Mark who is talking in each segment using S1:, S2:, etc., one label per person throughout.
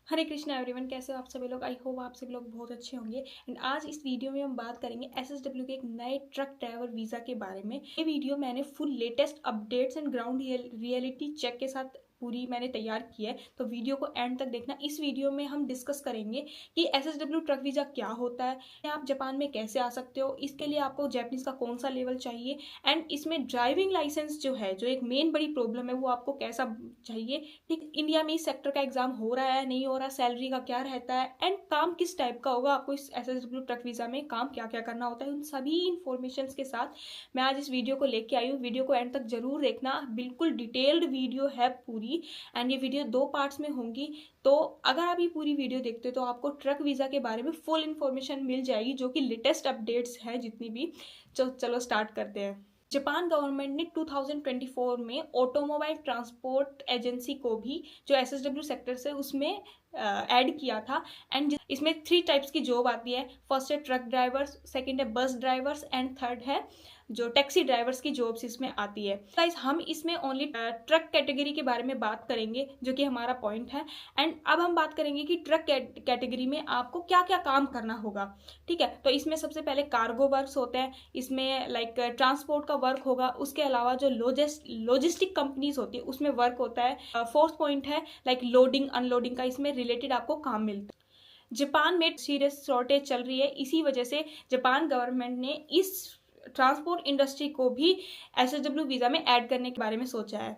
S1: हरे Krishna everyone, कैसे हो आप सभी लोग। आई होप आप सभी लोग बहुत अच्छे होंगे। एंड आज इस वीडियो में हम बात करेंगे एसएसडब्ल्यू के एक नए ट्रक ड्राइवर वीज़ा के बारे में। ये वीडियो मैंने full latest updates and ground reality check के साथ पूरी मैंने तैयार की है, तो वीडियो को एंड तक देखना। इस वीडियो में हम डिस्कस करेंगे कि एसएसडब्ल्यू ट्रक वीज़ा क्या होता है, आप जापान में कैसे आ सकते हो, इसके लिए आपको जैपनीज का कौन सा लेवल चाहिए, एंड इसमें ड्राइविंग लाइसेंस जो है, जो एक मेन बड़ी प्रॉब्लम है, वो आपको कैसा चाहिए। ठीक, इंडिया में इस सेक्टर का एग्जाम हो रहा है नहीं हो रहा, सैलरी का क्या रहता है, एंड काम किस टाइप का होगा, आपको इस एसएसडब्ल्यू ट्रक वीज़ा में काम क्या क्या करना होता है, उन सभी इन्फॉर्मेशन के साथ मैं आज इस वीडियो को लेके आई हूँ। वीडियो को एंड तक जरूर देखना, बिल्कुल डिटेल्ड वीडियो है पूरी। एंड ये वीडियो 2 पार्ट्स में होंगी, तो अगर आप ये पूरी वीडियो देखते हो तो आपको ट्रक वीज़ा के बारे में फुल इन्फॉर्मेशन मिल जाएगी, जो कि लेटेस्ट अपडेट्स है जितनी भी। चलो स्टार्ट करते हैं। जापान गवर्नमेंट ने 2024 में ऑटोमोबाइल ट्रांसपोर्ट एजेंसी को भी, जो एसएसडब्ल्यू सेक्टर से, उसमें ऐड किया था। एंड इसमें 3 टाइप्स की जॉब आती है। फर्स्ट है ट्रक ड्राइवर्स, सेकंड है बस ड्राइवर्स, एंड थर्ड है जो टैक्सी ड्राइवर्स की जॉब्स इसमें आती है। गाइस, हम इसमें ओनली ट्रक कैटेगरी के बारे में बात करेंगे, जो कि हमारा पॉइंट है। एंड अब हम बात करेंगे कि ट्रक कैटेगरी में आपको क्या क्या काम करना होगा। ठीक है, तो इसमें सबसे पहले कार्गो वर्क्स होते हैं, इसमें लाइक ट्रांसपोर्ट का वर्क होगा। उसके अलावा जो लॉजिस्टिक कंपनीज होती है उसमें वर्क होता है। फोर्थ पॉइंट है लाइक लोडिंग अनलोडिंग का, इसमें रिलेटेड आपको काम मिलता है। जापान में सीरियस शॉर्टेज चल रही है, इसी वजह से जापान गवर्नमेंट ने इस ट्रांसपोर्ट इंडस्ट्री को भी एसएसडब्ल्यू वीज़ा में ऐड करने के बारे में सोचा है।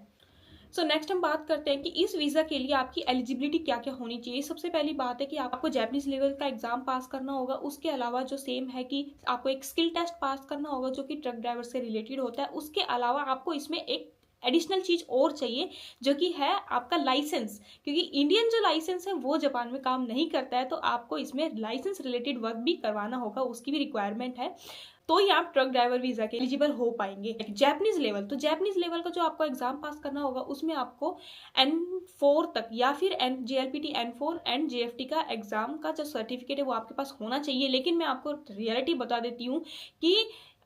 S1: सो नेक्स्ट हम बात करते हैं कि इस वीज़ा के लिए आपकी एलिजिबिलिटी क्या क्या होनी चाहिए। सबसे पहली बात है कि आपको जैपनीज लेवल का एग्जाम पास करना होगा। उसके अलावा जो सेम है कि आपको एक स्किल टेस्ट पास करना होगा, जो कि ट्रक ड्राइवर से रिलेटेड होता है। उसके अलावा आपको इसमें एक एडिशनल चीज और चाहिए, जो कि है आपका लाइसेंस, क्योंकि इंडियन जो लाइसेंस है वो जापान में काम नहीं करता है, तो आपको इसमें लाइसेंस रिलेटेड वर्क भी करवाना होगा, उसकी भी रिक्वायरमेंट है। तो ही आप ट्रक ड्राइवर वीजा के एलिजिबल हो पाएंगे। जैपनीज लेवल, तो जैपनीज लेवल का जो आपको एग्जाम पास करना होगा, उसमें आपको N4 तक या फिर JLPT N4 एंड JFT का एग्जाम का जो सर्टिफिकेट है वो आपके पास होना चाहिए। लेकिन मैं आपको रियलिटी बता देती हूँ कि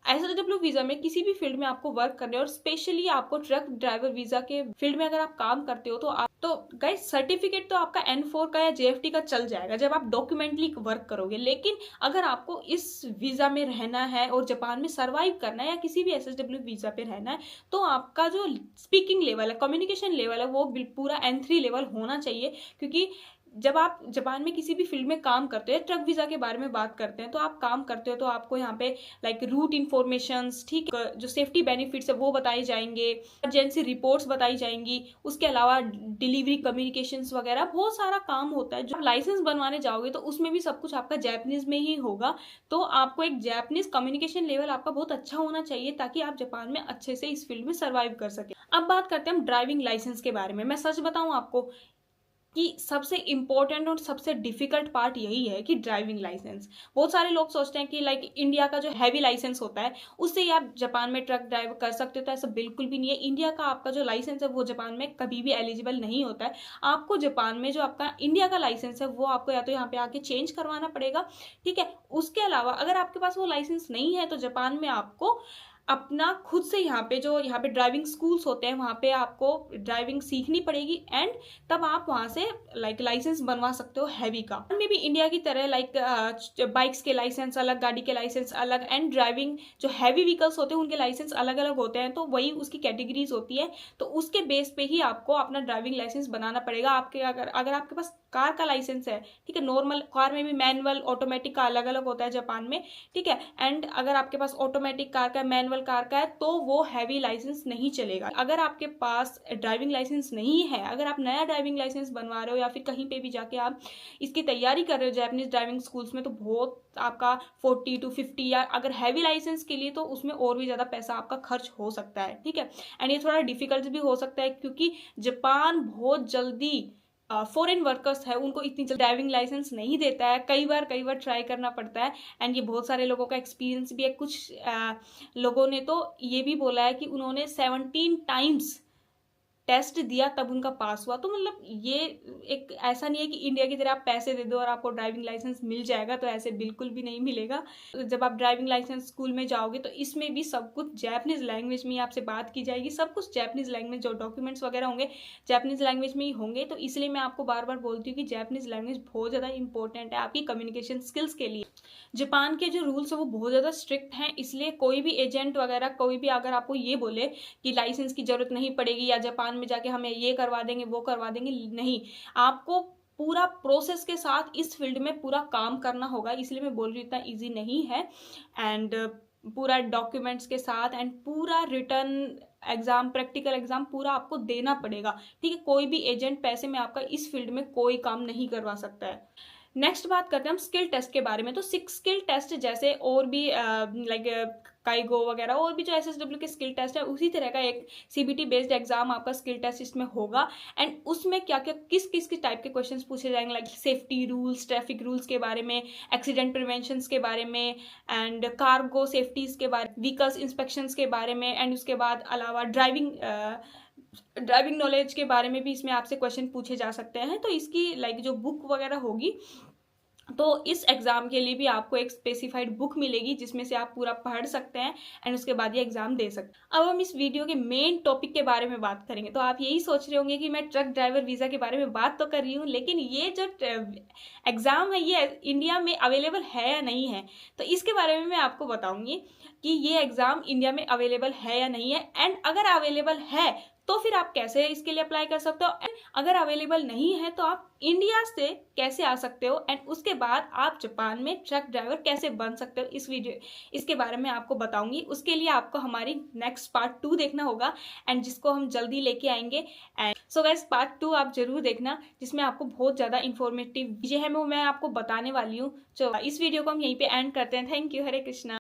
S1: एसएसडब्ल्यू वीजा में किसी भी फील्ड में आपको वर्क करने, और स्पेशली आपको ट्रक ड्राइवर वीजा के फील्ड में अगर आप काम करते हो, तो गाइस सर्टिफिकेट तो आपका N4 का या JFT का चल जाएगा जब आप डॉक्यूमेंटली वर्क करोगे। लेकिन अगर आपको इस वीजा में रहना है और जापान में सर्वाइव करना है, या किसी भी एसएसडब्ल्यू वीजा पे रहना है, तो आपका जो स्पीकिंग लेवल है, कम्युनिकेशन लेवल है, वो पूरा N3 लेवल होना चाहिए। क्योंकि जब आप जापान में किसी भी फील्ड में काम करते हो, ट्रक वीजा के बारे में बात करते हैं, तो आप काम करते हो तो आपको यहाँ पे लाइक रूट इन्फॉर्मेशंस, ठीक, जो सेफ्टी बेनिफिट्स है वो बताए जाएंगे, इमरजेंसी रिपोर्ट्स बताई जाएंगी। उसके अलावा डिलीवरी कम्युनिकेशंस वगैरह बहुत सारा काम होता है। जो लाइसेंस बनवाने जाओगे तो उसमें भी सब कुछ आपका जैपनीज में ही होगा। तो आपको एक जैपनीज कम्युनिकेशन लेवल आपका बहुत अच्छा होना चाहिए, ताकि आप जापान में अच्छे से इस फील्ड में सर्वाइव कर सके। अब बात करते हैं हम ड्राइविंग लाइसेंस के बारे में। मैं सच बताऊं आपको कि सबसे इंपॉर्टेंट और सबसे डिफिकल्ट पार्ट यही है कि ड्राइविंग लाइसेंस। बहुत सारे लोग सोचते हैं कि लाइक इंडिया का जो हैवी लाइसेंस होता है उससे ही आप जापान में ट्रक ड्राइव कर सकते हो, तो ऐसा बिल्कुल भी नहीं है। इंडिया का आपका जो लाइसेंस है वो जापान में कभी भी एलिजिबल नहीं होता है। आपको जापान में जो आपका इंडिया का लाइसेंस है वो आपको या तो यहाँ पे आके चेंज करवाना पड़ेगा, ठीक है। उसके अलावा अगर आपके पास वो लाइसेंस नहीं है, तो जापान में आपको अपना खुद से यहाँ पे ड्राइविंग स्कूल्स होते हैं, वहाँ पे आपको ड्राइविंग सीखनी पड़ेगी, एंड तब आप वहाँ से लाइक लाइसेंस बनवा सकते हो हैवी का। में भी इंडिया की तरह लाइक बाइक्स के लाइसेंस अलग, गाड़ी के लाइसेंस अलग, एंड ड्राइविंग जो हैवी व्हीकल्स होते हैं उनके लाइसेंस अलग अलग होते हैं। तो वही उसकी कैटेगरीज होती है, तो उसके बेस पे ही आपको अपना ड्राइविंग लाइसेंस बनाना पड़ेगा। आपके अगर आपके पास कार का लाइसेंस है, ठीक है, नॉर्मल कार में भी मैनुअल ऑटोमेटिक का अलग अलग होता है जापान में, ठीक है। एंड अगर आपके पास ऑटोमेटिक कार का, मैनुअल कार का है, तो वो हैवी लाइसेंस नहीं चलेगा। अगर आपके पास ड्राइविंग लाइसेंस नहीं है, अगर आप नया ड्राइविंग लाइसेंस बनवा रहे हो, या फिर कहीं पे भी जाके आप इसकी तैयारी कर रहे हो जापानीज ड्राइविंग स्कूल्स में, तो बहुत आपका 40 to 50, या अगर हैवी लाइसेंस के लिए तो उसमें और भी ज्यादा पैसा आपका खर्च हो सकता है, ठीक है। एंड ये थोड़ा डिफिकल्ट भी हो सकता है, क्योंकि जापान बहुत जल्दी फॉरेन वर्कर्स है उनको इतनी जल्दी ड्राइविंग लाइसेंस नहीं देता है। कई बार ट्राई करना पड़ता है, एंड ये बहुत सारे लोगों का एक्सपीरियंस भी है। कुछ लोगों ने तो ये भी बोला है कि उन्होंने 17 टाइम्स टेस्ट दिया तब उनका पास हुआ। तो मतलब ये एक ऐसा नहीं है कि इंडिया की तरह आप पैसे दे दो और आपको ड्राइविंग लाइसेंस मिल जाएगा, तो ऐसे बिल्कुल भी नहीं मिलेगा। जब आप ड्राइविंग लाइसेंस स्कूल में जाओगे तो इसमें भी सब कुछ जैपनीज लैंग्वेज में ही आपसे बात की जाएगी, सब कुछ जैपनीज लैंग्वेज, जो डॉक्यूमेंट्स वगैरह होंगे जैपनीज लैंग्वेज में ही होंगे। तो इसलिए मैं आपको बार बार बोलती हूँ कि जैपनीज लैंग्वेज बहुत ज़्यादा इंपॉर्टेंट है आपकी कम्युनिकेशन स्किल्स के लिए। जापान के जो रूल्स है वो बहुत ज़्यादा स्ट्रिक्ट हैं, इसलिए कोई भी एजेंट वगैरह कोई भी अगर आपको ये बोले कि लाइसेंस की ज़रूरत नहीं पड़ेगी या जापान में जाके हमें ये करवा देंगे वो करवा देंगे, नहीं, आपको पूरा प्रोसेस के साथ इस फील्ड में पूरा काम करना होगा। इसलिए मैं बोल रही हूँ इतना ईजी नहीं है। एंड पूरा डॉक्यूमेंट्स के साथ एंड पूरा रिटर्न एग्जाम, प्रैक्टिकल एग्जाम पूरा आपको देना पड़ेगा, ठीक है। कोई भी एजेंट पैसे में आपका इस फील्ड में कोई काम नहीं करवा सकता है। नेक्स्ट बात करते हैं हम स्किल टेस्ट के बारे में। तो 6 स्किल टेस्ट जैसे और भी लाइक काइगो वगैरह और भी जो एसएसडब्ल्यू के स्किल टेस्ट है, उसी तरह का एक सीबीटी बेस्ड एग्जाम आपका स्किल टेस्ट इसमें होगा। एंड उसमें क्या क्या किस किस किस टाइप के क्वेश्चंस पूछे जाएंगे, like safety rules, traffic rules के बारे में, एक्सीडेंट प्रिवेंशन के बारे में, एंड कार्गो सेफ्टीज के बारे में, व्हीकल्स इंस्पेक्शंस के बारे में, एंड उसके बाद अलावा ड्राइविंग नॉलेज के बारे में भी इसमें आपसे क्वेश्चन पूछे जा सकते हैं। तो इसकी लाइक जो बुक वगैरह होगी, तो इस एग्जाम के लिए भी आपको एक स्पेसिफाइड बुक मिलेगी जिसमें से आप पूरा पढ़ सकते हैं एंड उसके बाद ये एग्जाम दे सकते हैं। अब हम इस वीडियो के मेन टॉपिक के बारे में बात करेंगे। तो आप यही सोच रहे होंगे कि मैं ट्रक ड्राइवर वीजा के बारे में बात तो कर रही हूँ, लेकिन ये जो एग्जाम है ये इंडिया में अवेलेबल है या नहीं है, तो इसके बारे में मैं आपको बताऊंगी कि ये एग्जाम इंडिया में अवेलेबल है या नहीं है। एंड अगर अवेलेबल है तो फिर आप कैसे इसके लिए अप्लाई कर सकते हो, एंड अगर अवेलेबल नहीं है तो आप इंडिया से कैसे आ सकते हो, एंड उसके बाद आप जापान में ट्रक ड्राइवर कैसे बन सकते हो, इसके बारे में आपको बताऊंगी। उसके लिए आपको हमारी नेक्स्ट पार्ट 2 देखना होगा एंड जिसको हम जल्दी लेके आएंगे। एंड सो गाइस पार्ट 2 आप जरूर देखना, जिसमें आपको बहुत ज़्यादा इन्फॉर्मेटिव चीजें हैं वो मैं आपको बताने वाली हूँ। तो इस वीडियो को हम यहीं पे एंड करते हैं। Thank you, Hare Krishna.